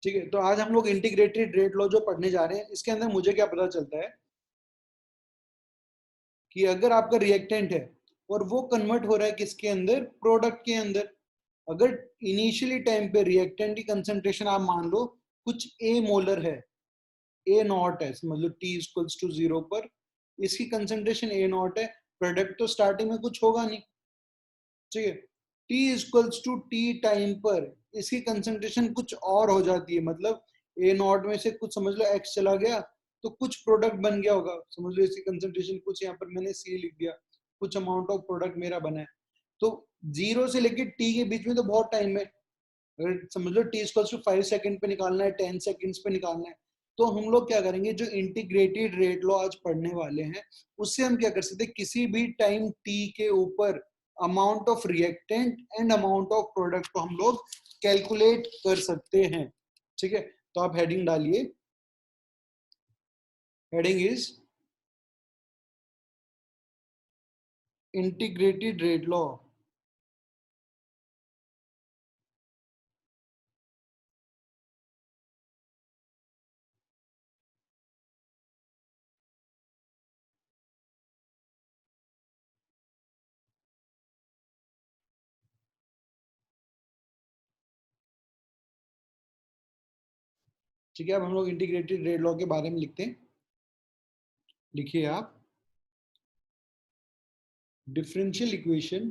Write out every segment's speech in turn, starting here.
ठीक है, तो आज हम लोग इंटीग्रेटेड रेट लॉ जो पढ़ने जा रहे हैं, इसके अंदर मुझे क्या पता चलता है कि अगर आपका रिएक्टेंट है और वो कन्वर्ट हो रहा है किसके अंदर, प्रोडक्ट के अंदर, अगर इनिशियली टाइम पे रिएक्टेंट की कंसंट्रेशन आप मान लो कुछ ए मोलर है, ए नॉट है, मतलब टी इक्वल्स टू 0 पर इसकी कंसंट्रेशन ए नॉट है, प्रोडक्ट तो स्टार्टिंग में कुछ होगा नहीं, ठीक है। T equals to t time पर इसकी कंसंट्रेशन कुछ और हो जाती है, मतलब ए नॉट में से कुछ समझ लो एक्स चला गया तो कुछ प्रोडक्ट बन गया होगा, समझ लो इसकी कंसंट्रेशन कुछ, यहाँ पर मैंने सी लिख दिया, कुछ अमाउंट ऑफ प्रोडक्ट मेरा बना है। तो 0 से लेके टी के बीच में तो बहुत टाइम है, अगर समझ लो टी इक्वल्स टू 5 सेकंड पे निकालना है, 10 सेकंड्स पे निकालना है, तो हम लोग क्या करेंगे, जो इंटीग्रेटेड रेट लॉ आज पढ़ने वाले हैं उससे हम क्या कर सकते हैं, किसी भी टाइम टी के ऊपर amount of reactant and amount of product को हम लोग कैलकुलेट कर सकते हैं, ठीक है। तो आप हेडिंग डालिए, heading is integrated rate law. ठीक है, अब हम लोग इंटीग्रेटेड रेट लॉ के बारे में लिखते हैं। लिखिए आप, डिफरेंशियल इक्वेशन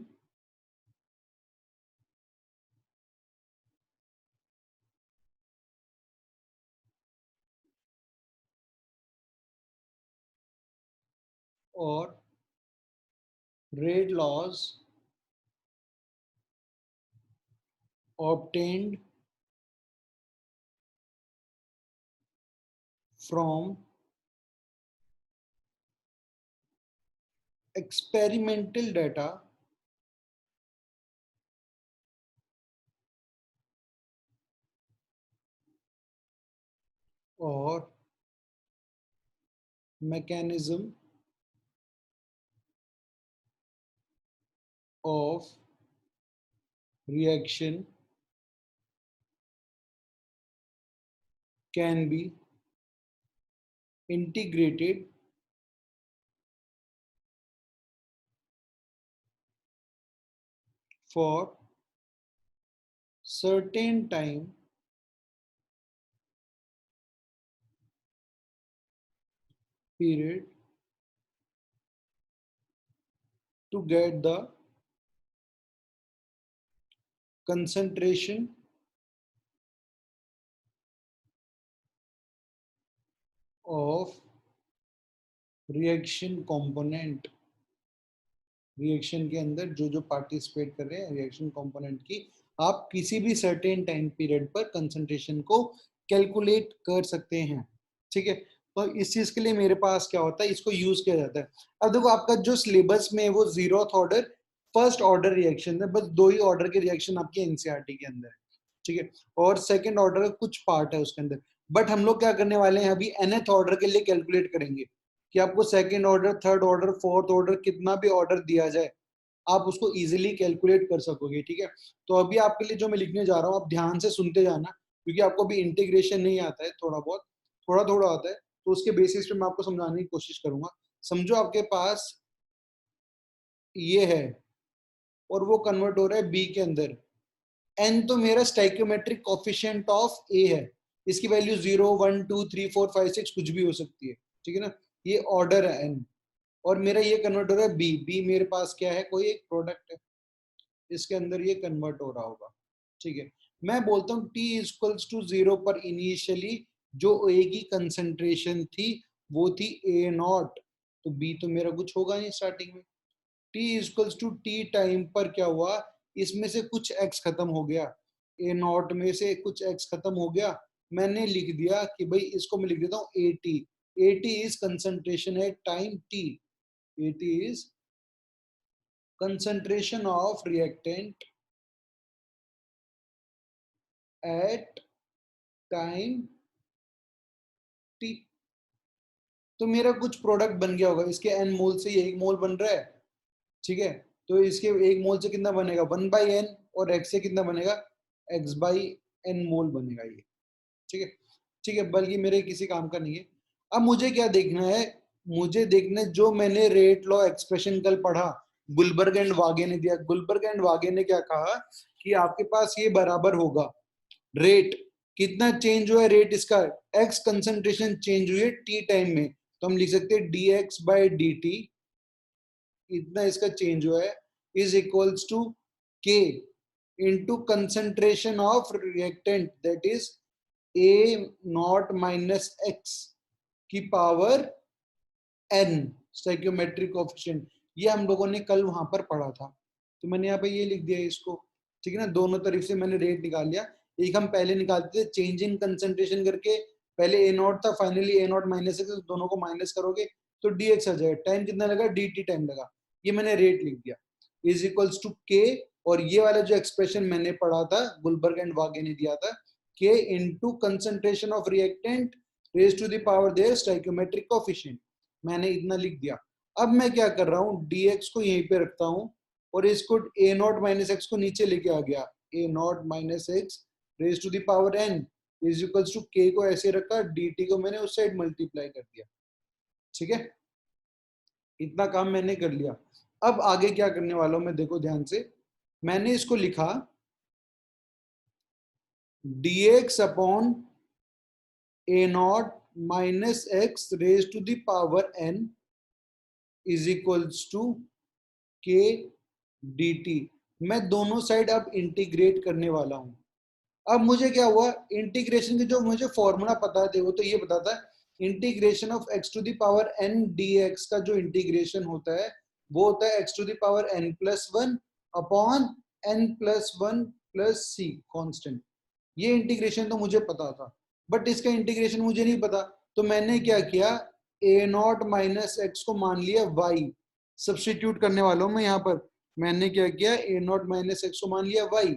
और rate laws obtained from experimental data or mechanism of reaction can be integrated for certain time period to get the concentration of reaction component, reaction के अंदर जो जो पार्टिसिपेट कर रहे हैं रिएक्शन कंपोनेंट की, आप किसी भी सर्टेन टाइम पीरियड पर कंसंट्रेशन को कैलकुलेट कर सकते हैं, ठीक है। तो इस चीज के लिए मेरे पास क्या होता है, इसको यूज किया जाता है। अब देखो आपका जो सिलेबस में वो 0th order first order reaction है, बस 2 ही ऑर्डर के रिएक्शन आपके एनसीईआरटी के अंदर है, ठीक है, और सेकंड ऑर्डर का कुछ पार्ट है उसके अंदर। बट हम लोग क्या करने वाले हैं, अभी nth ऑर्डर के लिए कैलकुलेट करेंगे कि आपको second order, third order, fourth order, कितना भी ऑर्डर दिया जाए आप उसको इजीली कैलकुलेट कर सकोगे, ठीक है। तो अभी आपके लिए जो मैं लिखने जा रहा हूँ आप ध्यान से सुनते जाना, क्योंकि आपको भी इंटीग्रेशन नहीं आता है, थोड़ा बहुत थोड़ा थोड़ा आता है, तो उसके बेसिस पे मैं आपको समझाने की कोशिश करूंगा। समझो आपके पास ये है और वो कन्वर्ट हो रहा है बी के अंदर, एन तो मेरा स्टाइकियोमेट्रिक कोफिशिएंट ऑफ ए है, इसकी वैल्यू 0, 1, 2, 3, 4, 5, 6 कुछ भी हो सकती है, ठीक है ना, ये ऑर्डर है एन, और मेरा ये कन्वर्ट हो रहा है बी, बी मेरे पास क्या है, कोई एक प्रोडक्ट है, इसके अंदर ये कन्वर्ट हो रहा होगा, ठीक है। मैं बोलता हूँ टी इक्वल्स टू 0 पर इनिशियली जो ए की कंसंट्रेशन थी वो थी ए नॉट, तो बी तो मेरा कुछ होगा नहीं स्टार्टिंग में। T equals to t time पर क्या हुआ, इसमें से कुछ एक्स खत्म हो गया, ए नॉट में से कुछ एक्स खत्म हो गया, मैंने लिख दिया कि भाई इसको मैं लिख देता हूँ A t, A t is concentration है time t, A t is concentration of reactant at time t। तो मेरा कुछ प्रोडक्ट बन गया होगा, इसके एन मोल से ये एक मोल बन रहा है, ठीक है, तो इसके एक मोल से कितना बनेगा 1/n, और एक्स से कितना बनेगा x/n मोल बनेगा ये, ठीक है, ठीक है, बल्कि मेरे किसी काम का नहीं है। अब मुझे क्या देखना है, मुझे देखना है जो मैंने रेट लॉ एक्सप्रेशन कल पढ़ा, गुलबर्ग एंड वागे ने दिया। गुलबर्ग एंड वागे ने क्या कहा कि आपके पास ये बराबर होगा, रेट कितना चेंज हुआ है, रेट इसका एक्स कंसंट्रेशन चेंज हुई है टी टाइम में, तो हम लिख सकते हैं dx बाय dt, इतना इसका चेंज हुआ है, is equals to k into concentration of reactant, that is a naught minus x की पावर n स्टोइकियोमेट्रिक कोएफिशिएंट। ये हम लोगों ने कल वहां पर पढ़ा था, तो मैंने यहाँ पे ये लिख दिया इसको, ठीक है ना। दोनों तरफ से मैंने रेट निकाल लिया। एक हम पहले निकालते थे चेंज इन कंसंट्रेशन करके, पहले ए नॉट था, finally A not minus x, दोनों को माइनस करोगे तो dx आ जाएगा। टाइम कितना लगा, dt टाइम लगा, ये मैंने रेट लिख दिया, इज इक्वल्स टू k। और ये वाला जो एक्सप्रेशन मैंने पढ़ा था, गुलबर्ग एंड वागे ने दिया था, k into concentration of reactant raise to the power their stoichiometric coefficient, मैंने इतना लिख दिया। अब मैं क्या कर रहा हूँ, dx को यहीं पे रखता हूँ और इसको a नॉट माइनस एक्स को नीचे लेके आ गया, a not minus x raise to the power n is equals to k को ऐसे रखा, dt को मैंने उस साइड मल्टीप्लाई कर दिया, ठीक है। इतना काम मैंने कर लिया। अब आगे क्या करने वाला हूं मैं, देखो ध्यान से, मैंने इसको लिखा dx upon a not minus x raise to the power n is equals to k dt। मैं दोनों साइड अब इंटीग्रेट करने वाला हूं। अब मुझे क्या हुआ, इंटीग्रेशन के जो मुझे फॉर्मूला पता है वो तो ये बताता है, integration of x to the power n dx का जो इंटीग्रेशन होता है वो होता है x to the power n plus one upon n plus one plus C constant. ये इंटीग्रेशन तो मुझे पता था, बट इसका इंटीग्रेशन मुझे नहीं पता, तो मैंने क्या किया, a नॉट माइनस एक्स को मान लिया y, सब्स्टिट्यूट करने वाला हूं मैं यहाँ पर। मैंने क्या किया, a नॉट माइनस एक्स को मान लिया y,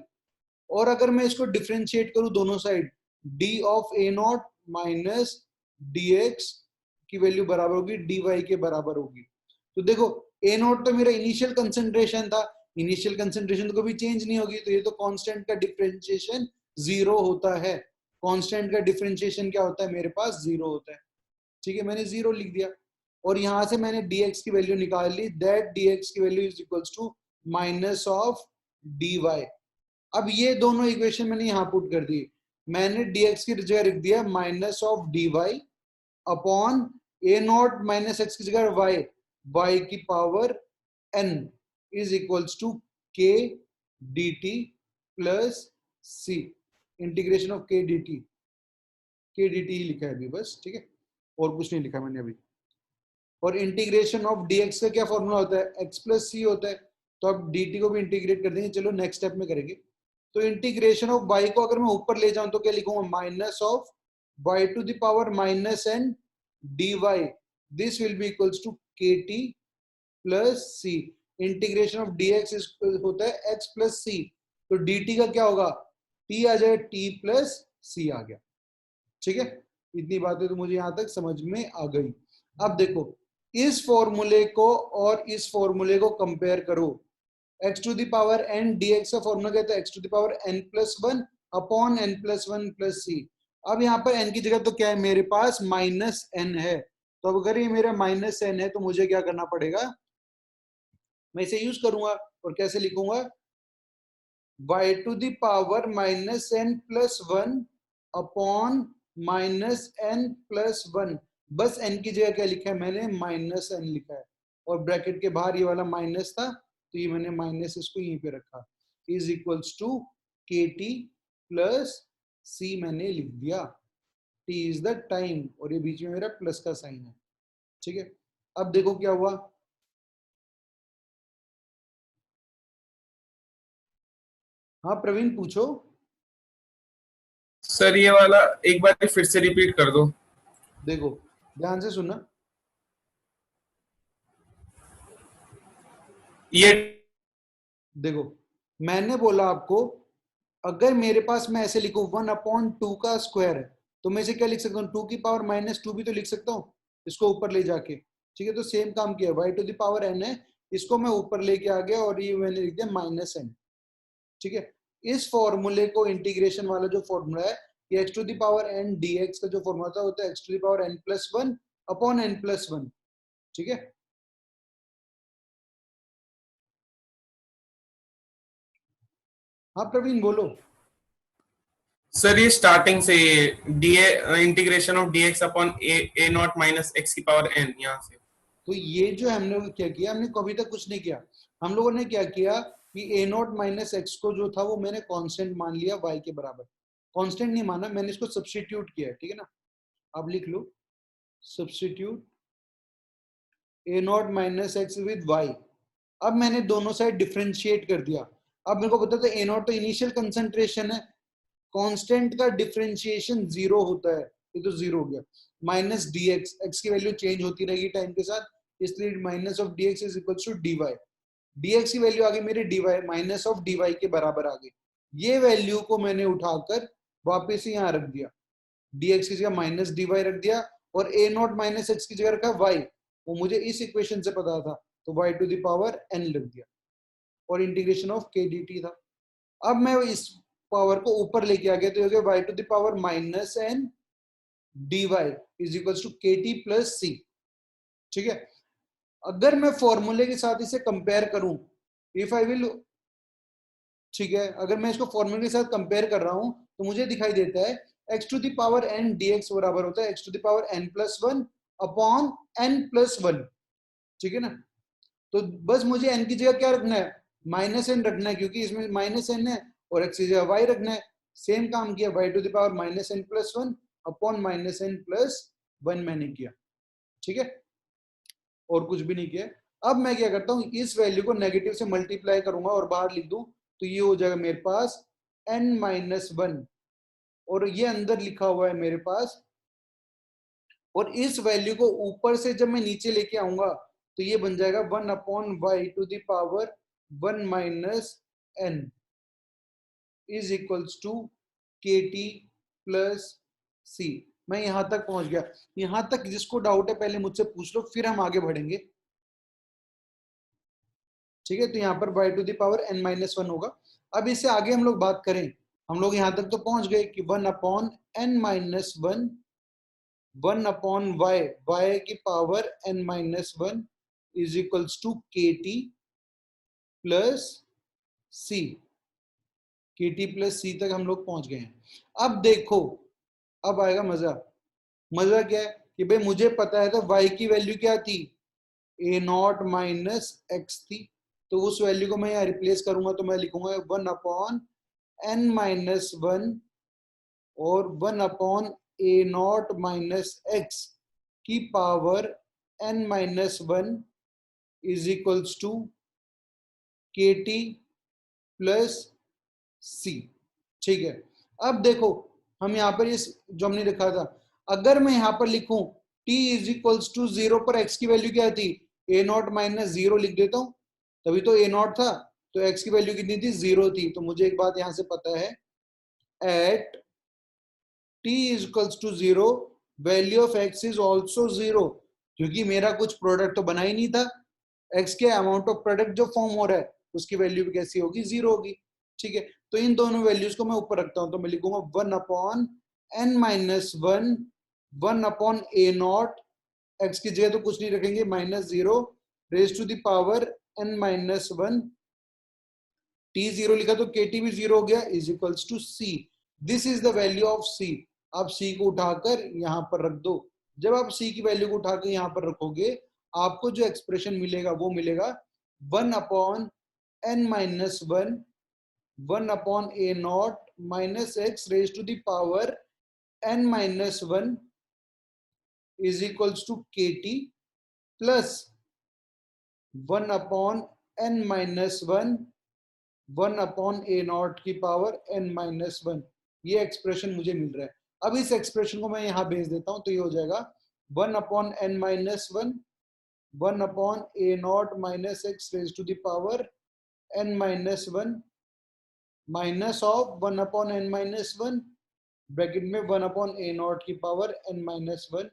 और अगर मैं इसको डिफ्रेंशिएट करूं दोनों side, d of a not minus dx की वैल्यू बराबर होगी dy के बराबर होगी। तो देखो a नॉट तो मेरा इनिशियल कंसंट्रेशन था, इनिशियल कंसंट्रेशन तो कभी चेंज नहीं होगी, तो ये तो कांस्टेंट का डिफरेंशिएशन जीरो होता है। कांस्टेंट का डिफरेंशिएशन क्या होता है, मेरे पास जीरो होता है, ठीक है, मैंने जीरो लिख दिया। और यहां से मैंने dx की वैल्यू निकाल ली, दैट dx की value is equals to minus of dy। अब ये दोनों इक्वेशन मैंने यहां पुट कर दी, मैंने dx की जगह रख दिया minus of dy upon a not minus x की जगह y की power n is equals to k dt plus c, integration of k dt ही लिखा है अभी बस, ठीक है, और कुछ नहीं लिखा मैंने अभी। और इंटीग्रेशन ऑफ dx का क्या फॉर्मूला होता है, x प्लस सी होता है, तो अब dt को भी इंटीग्रेट कर देंगे, चलो नेक्स्ट स्टेप में करेंगे। तो इंटीग्रेशन ऑफ y को अगर मैं ऊपर ले जाऊं तो क्या लिखूंगा, minus of y to the power minus n dy, this will be equals to kt plus c। Integration of dx होता है x प्लस c, तो dt का क्या होगा, t आ जाए, t प्लस c आ गया, ठीक है। इतनी बातें तो मुझे यहां तक समझ में आ गई। अब देखो इस फॉर्मूले को और इस फॉर्मूले को कंपेयर करो, x to the power n dx का फॉर्मूला कहता है x to the power n plus one upon n plus one plus C. अब यहाँ पर n की जगह तो क्या है, मेरे पास माइनस n है, तो अब अगर ये मेरा माइनस n है तो मुझे क्या करना पड़ेगा, मैं इसे यूज करूंगा और कैसे लिखूंगा, y to the power minus n plus one upon minus n plus one. बस n की जगह क्या लिखा है मैंने, माइनस n लिखा है, और ब्रैकेट के बाहर ये वाला माइनस था तो ये मैंने माइनस इसको यहीं पे रखा, is equals to k t plus सी मैंने लिख दिया, t इज द टाइम, और ये बीच में मेरा प्लस का साइन है, ठीक है। अब देखो क्या हुआ, हाँ प्रवीण पूछो। सर ये वाला एक बार फिर से रिपीट कर दो। देखो ध्यान से सुनना, ये देखो मैंने बोला आपको, अगर मेरे पास मैं ऐसे लिखूं 1/2 का स्क्वायर है, तो मैं इसे क्या लिख सकता हूँ, 2 की पावर माइनस टू भी तो लिख सकता हूँ इसको ऊपर ले जाके, ठीक है। तो सेम काम किया, y to the power n है, इसको मैं ऊपर लेके आ गया और ये मैंने लिख दिया माइनस n, ठीक है। इस फॉर्मूले को, इंटीग्रेशन वाला जो फॉर्मूला है, कि x to the power n dx का जो फॉर्मूला होता है x to the power n+1 upon n+1, ठीक है। हाँ प्रवीण बोलो। सर ये स्टार्टिंग से dA integration of dx upon A not minus x की पावर एन, यहाँ से। तो ये जो हमने क्या किया, हमने कभी तक कुछ नहीं किया। हम लोगों ने क्या किया कि ए नॉट माइनस एक्स को जो था वो मैंने कांस्टेंट मान लिया y के बराबर। कांस्टेंट नहीं माना, मैंने इसको सब्स्टिट्यूट किया, ठीक है ना। आप लिख लो substitute A not minus x with y. अब मैंने दोनों साइड डिफ्रेंशिएट कर दिया। अब मेरे को पता था ए नॉट तो इनिशियल कंसंट्रेशन है, कांस्टेंट का डिफरेंशिएशन 0 होता है, ये तो 0 हो गया। माइनस डी एक्स, एक्स की वैल्यू चेंज होती रहेगी टाइम के साथ, इसलिए minus of d x is equal to d y. D x की वैल्यू आ गई मेरी d y, minus of d y के बराबर आ गई। ये वैल्यू को मैंने उठाकर वापस यहाँ रख दिया, डी एक्स की जगह माइनस डी वाई रख दिया, और ए नॉट माइनस एक्स की जगह रखा वाई, वो मुझे इस इक्वेशन से पता था, तो y to the power n लग दिया, और integration of k d t था। अब मैं इस पावर को ऊपर लेके आ गया, तो हो गया y to the power minus n d y is equal to k t plus C, ठीक है। अगर मैं फॉर्मूले के साथ इसे कंपेयर करूं, इफ आई विल, ठीक है, अगर मैं इसको फॉर्मूले के साथ कंपेयर कर रहा हूं तो मुझे दिखाई देता है x to the power n dx बराबर होता है x to the power n+1 upon n+1, ठीक है ना। तो बस मुझे n की जगह क्या रखना है, माइनस एन रखना है, क्योंकि इसमें माइनस एन है, और x की जगह y रखना है। सेम काम किया, y to the power -n+1 upon -n+1 मैंने किया, ठीक है, और कुछ भी नहीं किया। अब मैं क्या करता हूँ, इस वैल्यू को नेगेटिव से मल्टीप्लाई करूंगा और बाहर लिख दूं, तो ये हो जाएगा मेरे पास n-1, और ये अंदर लिखा हुआ है मेरे पास, और इस वैल्यू को ऊपर से जब मैं नीचे लेके आऊंगा तो ये बन जाएगा 1 upon y to the power 1 minus n is equals to k t plus C. मैं यहां तक पहुंच गया। यहां तक जिसको डाउट है पहले मुझसे पूछ लो, फिर हम आगे बढ़ेंगे, ठीक है। तो यहाँ पर y to the power n-1 होगा। अब इससे आगे हम लोग बात करें, हम लोग यहां तक तो पहुंच गए कि 1 अपॉन n-1 1 अपॉन y की power n-1 is equals to k t plus C. K t plus सी तक हम लोग पहुंच गए हैं। अब देखो, अब आएगा मजा। मजा क्या है कि भाई मुझे पता है तो y की वैल्यू क्या थी, ए नॉट माइनस एक्स थी, तो उस वैल्यू को मैं यहाँ रिप्लेस करूंगा, तो मैं लिखूंगा 1 अपॉन n-1 और 1 upon A not minus x की power n-1 is equals to k t plus C, ठीक है। अब देखो, हम यहाँ पर इस जो हमने लिखा था, अगर मैं यहाँ पर लिखूं t इज इक्वल्स टू 0 पर x की वैल्यू क्या थी, ए नॉट माइनस 0 लिख देता हूं, तभी तो ए नॉट था, तो x की वैल्यू कितनी थी, 0 थी। तो मुझे एक बात यहां से पता है, at t is equals to 0 value of x is also 0, क्योंकि मेरा कुछ प्रोडक्ट तो बना ही नहीं था, x के अमाउंट ऑफ प्रोडक्ट जो फॉर्म हो रहा है उसकी वैल्यू भी कैसी होगी, 0 होगी, ठीक है। तो इन दोनों वैल्यूज को मैं ऊपर रखता हूं, तो मैं लिखूंगा 1 upon n-1 1 upon A nought, x की जगह तो कुछ नहीं रखेंगे, -0 raise to the power n-1, t 0 लिखा तो के टी भी 0 हो गया, is equals to C. This is the value of C. आप सी को उठाकर यहां पर रख दो। जब आप सी की वैल्यू को उठाकर यहां पर रखोगे, आपको जो एक्सप्रेशन मिलेगा वो मिलेगा 1 upon n-1 1 upon A not minus x raise to the power n-1 is equals to k t plus 1 upon n-1 1 upon A not की पावर n-1। ये एक्सप्रेशन मुझे मिल रहा है। अब इस एक्सप्रेशन को मैं यहां भेज देता हूं, तो ये हो जाएगा 1 upon n-1 1 upon A not minus x raise to the power n-1 minus of 1 upon n-1 bracket में 1 अपॉन ए नॉट की power n-1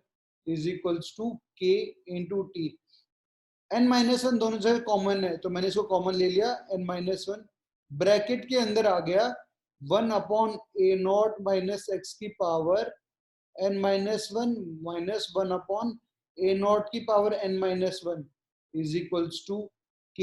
is equals to k into t. n-1 दोनों जगह कॉमन है, तो मैंने इसको कॉमन ले लिया, n-1 ब्रैकेट के अंदर आ गया 1 upon A not minus x की power n minus one minus 1 upon A not की power n minus one is equals to k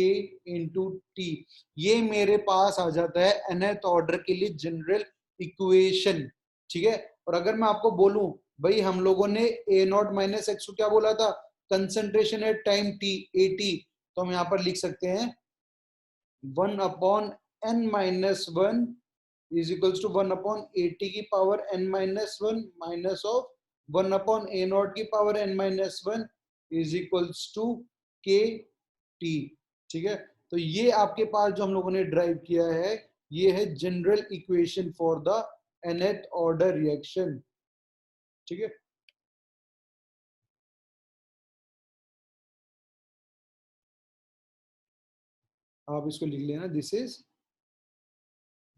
into T. ये मेरे पास आ जाता है nth ऑर्डर के लिए जनरल इक्वेशन, ठीक है। और अगर मैं आपको बोलूं भाई हम लोगों ने ए नॉट माइनस एक्स को क्या बोला था, concentration at time t, A t, तो हम यहाँ पर लिख सकते हैं 1 upon n minus one is equals to 1 upon A t की power n minus one minus of 1 upon A not की power n minus one is equals to k t, ठीक है। तो ये आपके पास जो हम लोगों ने ड्राइव किया है ये है general equation for the nth order reaction, ठीक है। आप इसको लिख लेना, this is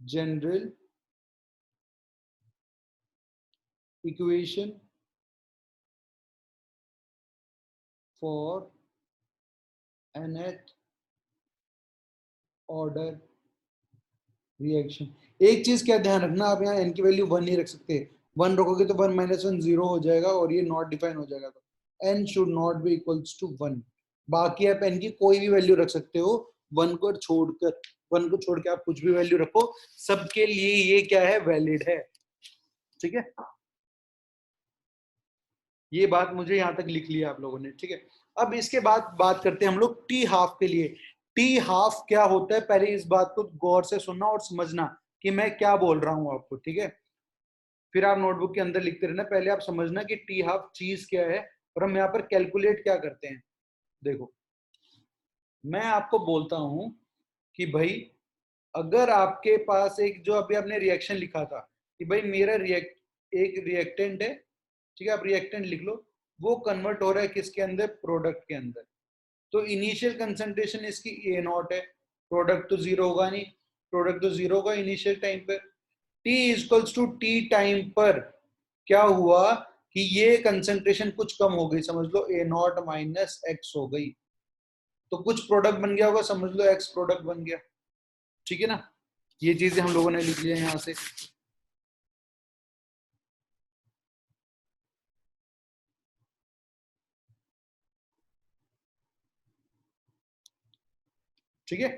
general equation for nth order reaction. एक चीज क्या ध्यान रखना, आप यहाँ n की वैल्यू 1 नहीं रख सकते, 1 रखोगे तो 1 माइनस 1 जीरो हो जाएगा और ये नॉट डिफाइन हो जाएगा, तो n should not be equals to 1। बाकी आप n की कोई भी वैल्यू रख सकते हो, 1 को छोड़कर, 1 को छोड़ के आप कुछ भी वैल्यू रखो, सबके लिए ये क्या है, वैलिड है, ठीक है। ये बात मुझे यहाँ तक लिख लिया आप लोगों ने, ठीक है। अब इसके बाद बात करते हैं हम लोग टी हाफ के लिए। टी हाफ क्या होता है, पहले इस बात को गौर से सुनना और समझना कि मैं क्या बोल रहा हूं आपको, ठीक है। फिर आप नोटबुक के अंदर लिखते रहना, पहले आप समझना कि टी हाफ चीज क्या है और हम यहाँ पर कैलकुलेट क्या करते हैं। देखो मैं आपको बोलता हूं कि भाई अगर आपके पास एक जो अभी आपने रिएक्शन लिखा था कि भाई मेरा एक रिएक्टेंट है, ठीक है, आप रिएक्टेंट लिख लो, वो कन्वर्ट हो रहा है किसके अंदर, प्रोडक्ट के अंदर। तो इनिशियल कंसंट्रेशन इसकी ए नॉट है, प्रोडक्ट तो जीरो होगा नहीं, प्रोडक्ट तो जीरो होगा इनिशियल टाइम पर। T equals to t time पर क्या हुआ कि ये कंसंट्रेशन कुछ कम हो गई, समझ लो ए नॉट माइनस एक्स हो गई, तो कुछ प्रोडक्ट बन गया होगा, समझ लो एक्स प्रोडक्ट बन गया, ठीक है ना। ये चीजें हम लोगों ने लिख लिया यहां से, ठीक है।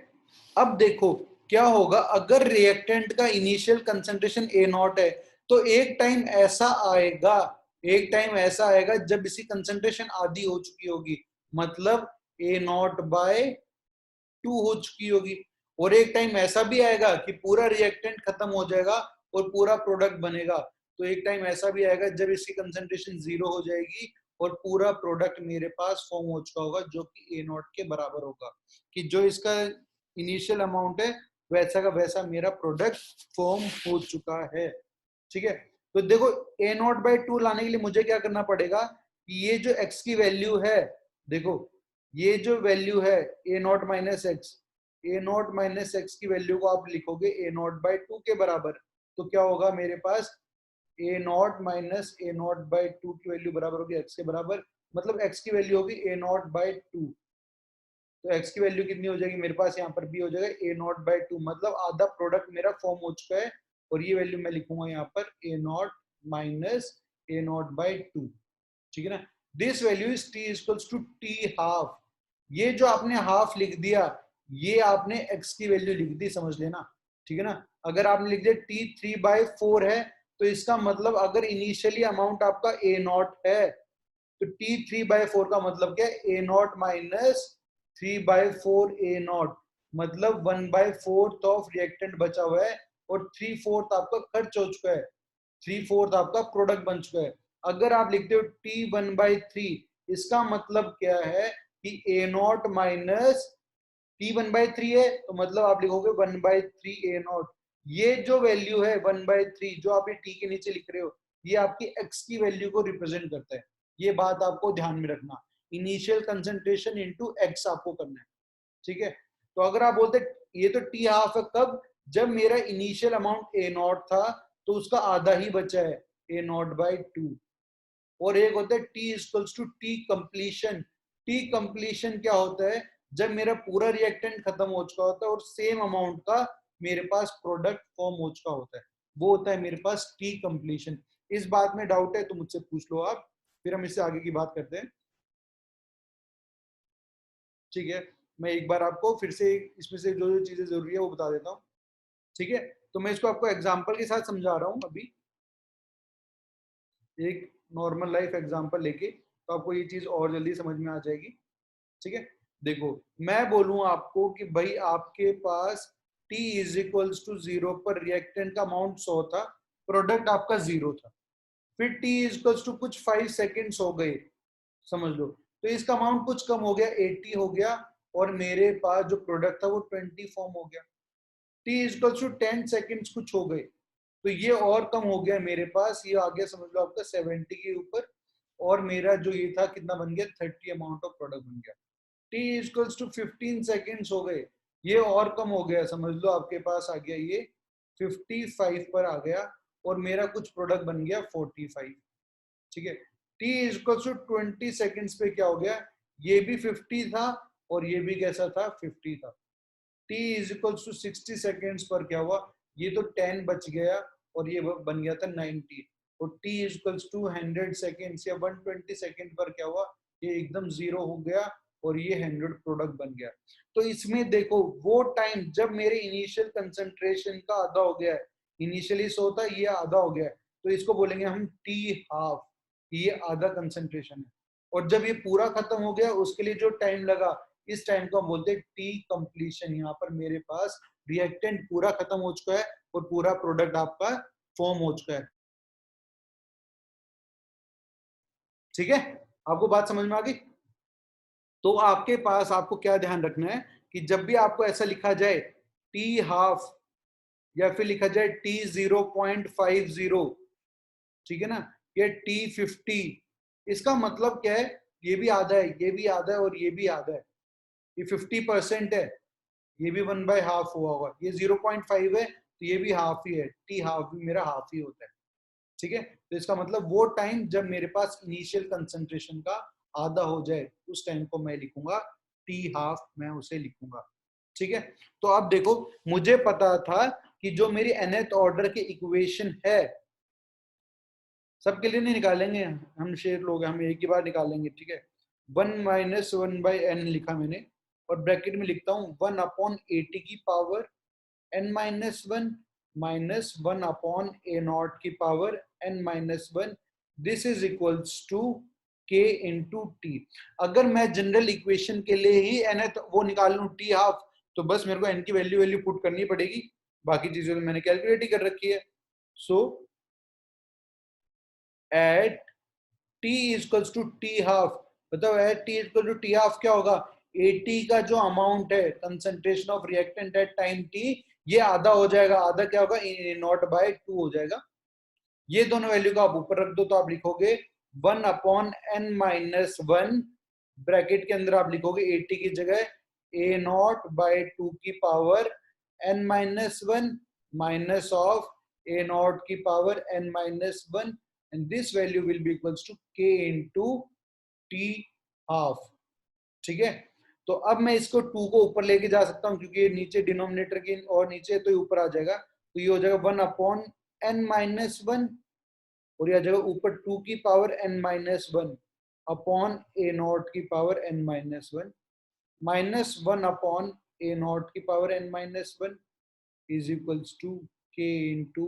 अब देखो क्या होगा अगर रिएक्टेंट का इनिशियल कंसंट्रेशन ए नॉट है, तो एक टाइम ऐसा आएगा, एक टाइम ऐसा आएगा जब इसकी कंसंट्रेशन आधी हो चुकी होगी, मतलब ए नॉट बाय 2 हो चुकी होगी। और एक टाइम ऐसा भी आएगा कि पूरा रिएक्टेंट खत्म हो जाएगा और पूरा प्रोडक्ट बनेगा। तो एक टाइम ऐसा भी आएगा जब इसकी कंसंट्रेशन जीरो हो जाएगी और पूरा प्रोडक्ट मेरे पास फॉर्म हो चुका होगा जो कि ए नॉट के बराबर होगा, कि जो इसका इनिशियल अमाउंट है वैसा का वैसा मेरा प्रोडक्ट फॉर्म हो चुका है, ठीक है। तो देखो ए नॉट बाई 2 लाने के लिए मुझे क्या करना पड़ेगा कि ये जो एक्स की वैल्यू है, देखो ये जो वैल्यू है A not minus x, A not minus x की वैल्यू को आप लिखोगे ए नॉट बाई 2 के बराबर, तो क्या होगा मेरे पास A not minus A naught by 2 की वैल्यू बराबर होगी एक्स के बराबर, मतलब एक्स की वैल्यू होगी ए नॉट बाई 2। तो एक्स की वैल्यू कितनी हो जाएगी मेरे पास, यहाँ पर भी हो जाएगा ए नॉट बाई 2, मतलब आधा प्रोडक्ट मेरा फॉर्म हो चुका है। और ये वैल्यू मैं लिखूंगा यहाँ पर A not minus A naught by 2, ठीक है ना। This value is t equals to t half. ये जो आपने हाफ लिख दिया ये आपने एक्स की वैल्यू लिख दी, समझ लेना, ठीक है ना। अगर आपने लिख दिया टी 3/4 है, तो इसका मतलब अगर इनिशियली अमाउंट आपका ए नॉट है तो टी 3/4 का मतलब क्या है, A not minus 3/4 A not, मतलब 1/4 ऑफ रिएक्टेंट बचा हुआ है और 3/4 आपका खर्च हो चुका है, 3/4 आपका प्रोडक्ट बन चुका है। अगर आप लिखते हो टी 1/3, इसका मतलब क्या है कि ए नॉट माइनस टी 1/3 है, तो मतलब आप लिखोगे 1/3 ए नॉट। ये जो वैल्यू है 1/3 जो आप ये टी के नीचे लिख रहे हो, ये आपकी एक्स की वैल्यू को रिप्रेजेंट करता है। ये बात आपको ध्यान में रखना, इनिशियल कंसंट्रेशन इनटू एक्स आपको करना है, ठीक है। तो अगर आप बोलते ये तो टी हाफ है, कब, जब मेरा इनिशियल अमाउंट ए नॉट था तो उसका आधा ही बचा है ए नॉट बाई 2। और एक होता है t equals to t completion. T completion क्या होता है, जब मेरा पूरा रिएक्टेंट खत्म हो चुका होता है और सेम अमाउंट का मेरे पास प्रोडक्ट फॉर्म हो चुका होता है, वो होता है मेरे पास टी कंप्लीशन। इस बात में डाउट है तो मुझसे पूछ लो आप, फिर हम इससे आगे की बात करते हैं। ठीक है, मैं एक बार आपको फिर से इसमें से जो जो चीजें जरूरी है वो बता देता हूँ। ठीक है, तो मैं इसको आपको एग्जांपल के साथ समझा रहा हूँ अभी, एक नॉर्मल लाइफ एग्जांपल लेके, तो आपको ये चीज और जल्दी समझ में आ जाएगी। ठीक है, देखो मैं बोलूं आपको कि भाई आपके पास t इज इक्वल्स टू 0 पर रिएक्टेंट का अमाउंट 100 था, प्रोडक्ट आपका 0 था, फिर t इज इक्वल्स टू कुछ 5 सेकेंड्स हो गए, समझ लो, तो इसका अमाउंट कुछ कम हो गया, 80 हो गया, और मेरे पास जो प्रोडक्ट था वो 20 फॉर्म हो गया। t is equals to 10 seconds कुछ हो गए, तो ये और कम हो गया मेरे पास, ये आ गया समझ लो आपका 70 के ऊपर, और मेरा जो ये था कितना बन गया, 30 अमाउंट ऑफ प्रोडक्ट बन गया। t इक्वल्स टू 15 सेकेंड्स हो गए, ये और कम हो गया, समझ लो आपके पास आ गया ये 55 पर आ गया, और मेरा कुछ प्रोडक्ट बन गया 45। ठीक है, t इक्वल्स टू 20 सेकेंड्स पे क्या हो गया, ये भी 50 था और ये भी कैसा था, 50 था। t is equals to 60 seconds पर क्या हुआ, ये तो 10 बच गया और ये बन गया था 90, और t is equals to 100 seconds या 120 सेकेंड पर क्या हुआ, ये एकदम जीरो हो गया और ये 100 प्रोडक्ट बन गया। तो इसमें देखो वो टाइम जब मेरे इनिशियल कंसंट्रेशन का आधा हो गया है, इनिशियली 100 था, ये आधा हो गया है, तो इसको बोलेंगे हम टी हाफ, ये आधा कंसंट्रेशन है। और जब ये पूरा खत्म हो गया उसके लिए जो टाइम लगा, इस टाइम को हम बोलते हैं टी कंप्लीशन। यहाँ पर मेरे पास रिएक्टेंट पूरा खत्म हो चुका है और पूरा प्रोडक्ट आपका फॉर्म हो चुका है। ठीक है, आपको बात समझ में आ गई? तो आपके पास आपको क्या ध्यान रखना है कि जब भी आपको ऐसा लिखा जाए टी हाफ या फिर लिखा जाए टी 0.50, ठीक है ना, ये T50, इसका मतलब क्या है, ये भी आधा है, ये भी आधा है और ये भी आधा है, ये 50% है, ये भी 1/2 हुआ होगा, ये 0.5 है तो ये भी हाफ ही है, टी हाफ भी मेरा हाफ ही होता है। ठीक है, तो इसका मतलब वो टाइम जब मेरे पास इनिशियल कंसंट्रेशन का आधा हो जाए उस टाइम को मैं लिखूंगा टी हाफ, मैं उसे लिखूंगा। ठीक है, तो अब देखो मुझे पता था कि जो मेरी nth ऑर्डर की इक्वेशन है, सबके लिए नहीं निकालेंगे, हम शेर लोग हम एक ही बार निकालेंगे। ठीक है, 1 - 1/n लिखा मैंने, और ब्रैकेट में लिखता हूँ 1/80 की पावर n-1 माइनस 1/a0 की power n-1, this is equals to k into t. अगर मैं जनरल इक्वेशन के लिए ही n वो निकाल लूं टी हाफ, तो बस मेरे को n की वैल्यू वैल्यू पुट करनी पड़ेगी, बाकी चीजें तो मैंने कैलकुलेट ही कर रखी है। So at t equals to t half, बताओ at t equal to t half क्या होगा, 80 का जो अमाउंट है concentration of reactant at time t, ये आधा हो जाएगा, आधा क्या होगा, A0/2 हो जाएगा। ये दोनों वैल्यू को आप ऊपर रख दो तो आप लिखोगे 1/n-1, ब्रैकेट के अंदर आप लिखोगे 80 की जगह A0/2 की power n-1 minus of A0 की power n-1, and this value will be equals to k into t half। ठीक है, तो अब मैं इसको 2 को ऊपर लेके जा सकता हूं क्योंकि ये नीचे डिनोमिनेटर के और नीचे तो ये ऊपर आ जाएगा, तो ये हो जाएगा 1/n-1, और यह आ जाएगा ऊपर 2 की पावर n-1 अपॉन A0 की पावर n-1 माइनस 1/A0 की power n-1 is equals to k into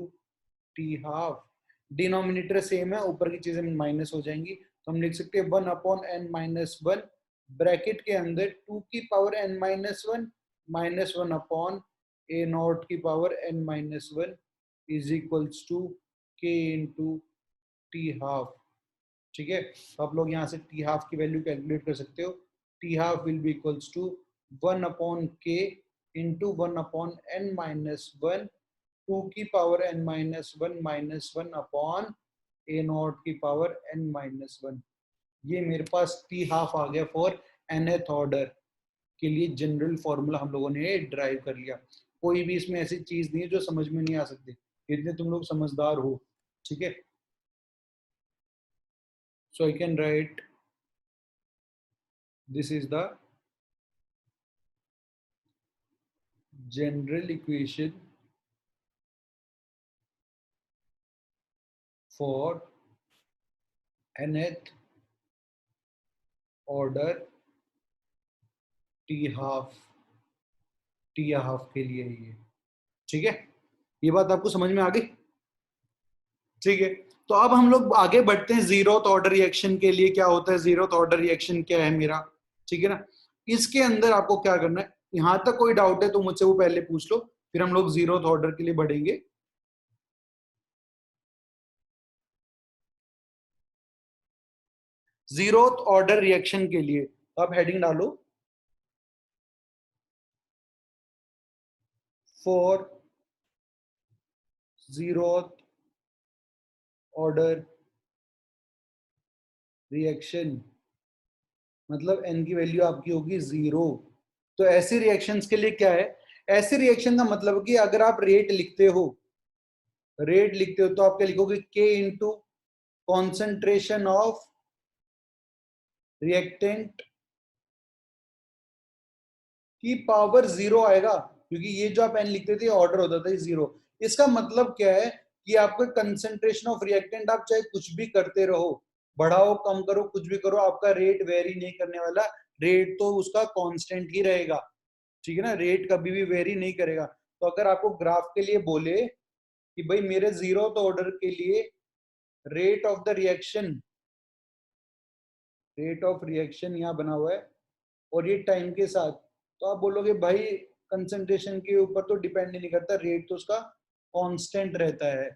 t half. Denominator same है, ऊपर की चीजें माइनस हो जाएंगी, तो हम लिख सकते हैं 1/n-1 ब्रैकेट के अंदर 2 की पावर n-1 माइनस 1/A0 की power n-1 is equals to k into t half. ठीक है, तो आप लोग यहाँ से टी हाफ की वैल्यू कैलकुलेट कर सकते हो, t half will be equals to 1/k into 1/n-1, 2 की पावर n-1 माइनस 1/A0 की पावर n-1। ये मेरे पास टी हाफ आ गया फॉर nth ऑर्डर के लिए जनरल फॉर्मूला हम लोगों ने ड्राइव कर लिया। कोई भी इसमें ऐसी चीज नहीं है जो समझ में नहीं आ सकती, इतने तुम लोग समझदार हो। ठीक है, so I can write this is the general equation for nth order t half के लिए ये, ठीक है। ये बात आपको समझ में आ गई, ठीक है। तो अब हम लोग आगे बढ़ते हैं जीरोथ ऑर्डर रिएक्शन के लिए। क्या होता है जीरोथ ऑर्डर रिएक्शन, क्या है मेरा, ठीक है ना। इसके अंदर आपको क्या करना है, यहां तक कोई डाउट है तो मुझसे वो पहले पूछ लो, फिर हम लोग जीरोथ ऑर्डर के लिए बढ़ेंगे। जीरोथ ऑर्डर रिएक्शन के लिए तो आप हेडिंग डालो फॉर जीरोथ ऑर्डर रिएक्शन, मतलब एन की वैल्यू आपकी होगी 0। तो ऐसे रिएक्शंस के लिए क्या है, ऐसे रिएक्शन का मतलब कि अगर आप रेट लिखते हो, तो आप क्या लिखोगे, के इंटू कॉन्सेंट्रेशन ऑफ रिएक्टेंट की पावर 0 आएगा, क्योंकि ये जो आप एन लिखते थे ऑर्डर होता था 0। इसका मतलब क्या है कि आपका कंसेंट्रेशन ऑफ रिएक्टेंट, आप चाहे कुछ भी करते रहो, बढ़ाओ कम करो कुछ भी करो, आपका रेट वेरी नहीं करने वाला, रेट तो उसका कांस्टेंट ही रहेगा, ठीक है ना। रेट कभी भी वेरी नहीं करेगा। तो अगर आपको ग्राफ के लिए बोले कि भाई मेरे जीरोथ ऑर्डर के लिए rate of the reaction, rate of reaction यहाँ बना हुआ है और ये टाइम के साथ, तो आप बोलोगे भाई कंसंट्रेशन के ऊपर तो डिपेंड नहीं करता, रेट तो उसका कांस्टेंट रहता है,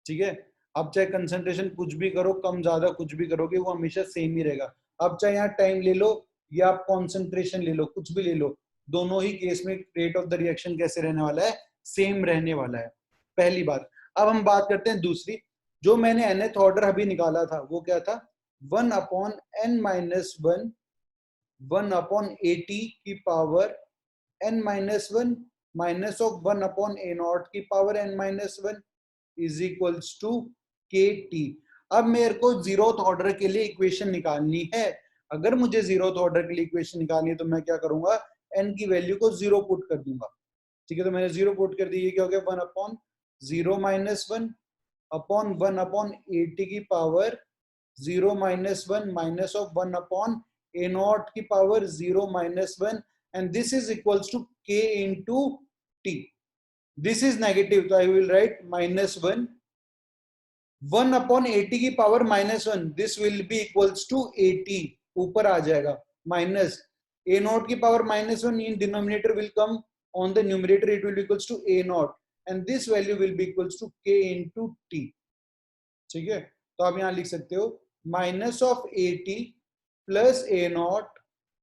ठीक है। अब चाहे कंसंट्रेशन कुछ भी करो, कम ज्यादा कुछ भी करोगे, वो हमेशा सेम ही रहेगा। अब चाहे यहाँ टाइम ले लो या आप कॉन्सेंट्रेशन ले लो, कुछ भी ले लो, दोनों ही केस में रेट ऑफ द रिएक्शन कैसे रहने वाला है, सेम रहने वाला है, पहली बात। अब हम बात करते हैं दूसरी, जो मैंने nth ऑर्डर अभी निकाला था वो क्या था, 1/n-1 1/80 की power n-1 minus of 1/a0 की power n-1 is equals to KT। अब मेरे को जीरोथ ऑर्डर के लिए इक्वेशन निकालनी है। अगर मुझे जीरोथ ऑर्डर के लिए इक्वेशन निकालनी है तो मैं क्या करूंगा, n की वैल्यू को 0 पुट कर दूंगा, ठीक है। तो मैंने 0 पुट कर दी, ये क्या हो गया, 1/0-1 अपॉन 1/80 की पावर 0-1 माइनस ऑफ 1/a0 की power 0-1, and this is equals to k into t. This is negative, so I will write -1 1/80 की power -1, this will be equals to 80, ऊपर आ जाएगा, माइनस a0 की power -1 in denominator will come on the numerator, it will be equals to a0 and this value will be equals to k into t, ठीक है। तो आप यहां लिख सकते हो minus of 80 plus a0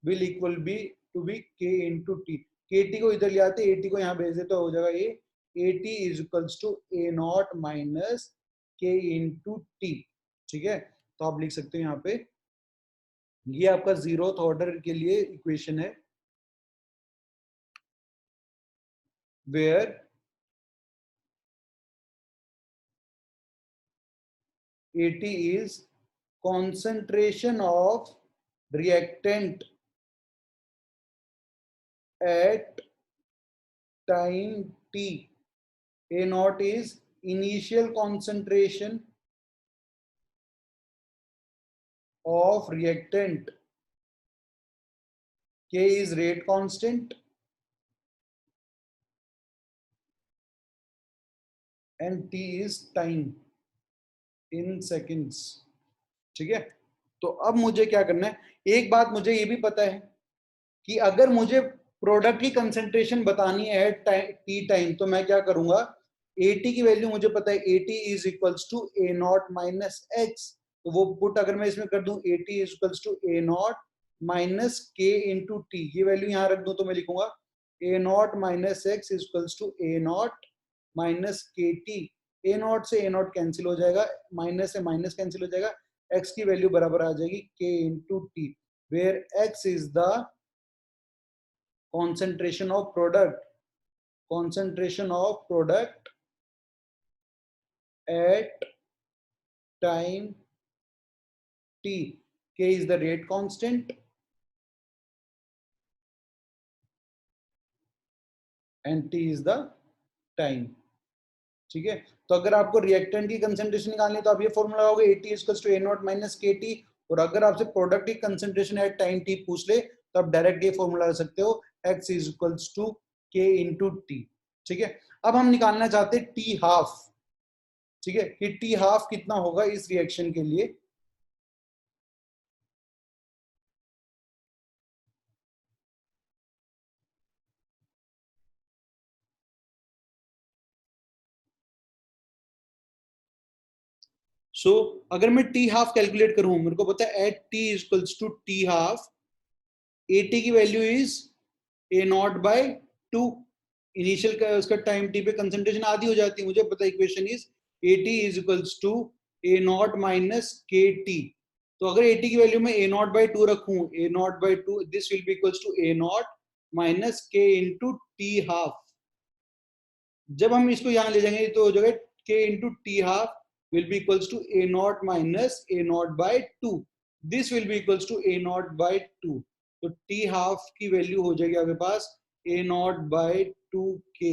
will equal be to B k into T. kt को इधर ले आते, 80 को यहां भेज देते, तो हो जाएगा ये 80 is equals to a0 minus k into T, ठीक है। तो आप लिख सकते हो यहाँ पे, ये आपका जीरोथ ऑर्डर के लिए इक्वेशन है, where AT is concentration of reactant at time t. A0 is initial concentration of reactant. K is rate constant and T is time in seconds, ठीक है। तो अब मुझे क्या करना है, एक बात मुझे ये भी पता है कि अगर मुझे प्रोडक्ट की कंसेंट्रेशन बतानी है टी टाइम, तो मैं क्या करूंगा, AT की वैल्यू मुझे पता है, AT is equals to A0 minus X, तो वो पुट अगर मैं इसमें कर दूं, AT is equals to A0 minus K into T, ये वैल्यू यहां रख दूं तो मैं लिखूंगा A0 minus X is equals to A0 minus KT। A0 से A0 कैंसिल हो जाएगा, माइनस से माइनस कैंसिल हो जाएगा, x की वैल्यू बराबर आ जाएगी K into T, where x is the concentration of product, concentration of product at time t. K is the rate constant and T is the time. ठीक है, तो अगर आपको रिएक्टेंट की कंसंट्रेशन निकालनी है तो आप ये फॉर्मूला लगाओगे AT equals to A not minus KT, और अगर आपसे प्रोडक्ट की कंसंट्रेशन एट टाइम t पूछ ले तो आप डायरेक्ट ये फॉर्मूला लगा सकते हो X is equals to K into T. ठीक है, अब हम निकालना चाहते हैं T हाफ। ठीक है, कि T हाफ कितना होगा इस रिएक्शन के लिए। अगर मैं T हाफ कैलकुलेट करूं, मेरे को पता है at T equals to T half AT की value is A not by 2। Initial का उसका टाइम T पे कंसंट्रेशन आधी हो जाती है, मुझे पता है equation is AT is equals to A not minus KT। तो अगर AT की वैल्यू में A नॉट बाय 2 रखूं, A not by 2, this will be equals to A not minus K into T half. जब हम इसको यहां ले जाएंगे तो हो जाएगा K into T half will be equals to A naught minus A naught by 2. This will be equals to A naught by 2. तो T half की वैल्यू हो जाएगी आपके पास A naught by 2K.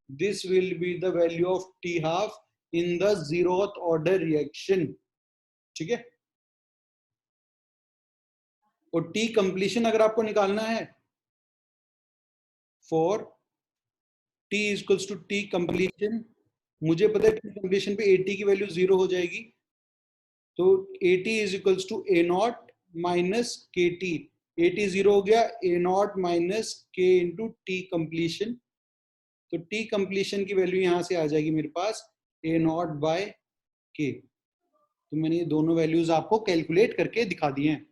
This will be the value of T half in the zeroth order reaction. ठीक है, और T completion अगर आपको निकालना है for T equals to T completion, मुझे पता है T completion पे AT की वैल्यू 0 हो जाएगी, तो AT is equals to A not minus KT। AT 0 हो गया, A not minus K into T completion. तो T कंप्लीशन की वैल्यू यहां से आ जाएगी मेरे पास A नॉट बाय K। तो मैंने ये दोनों वैल्यूज आपको कैलकुलेट करके दिखा दिए हैं।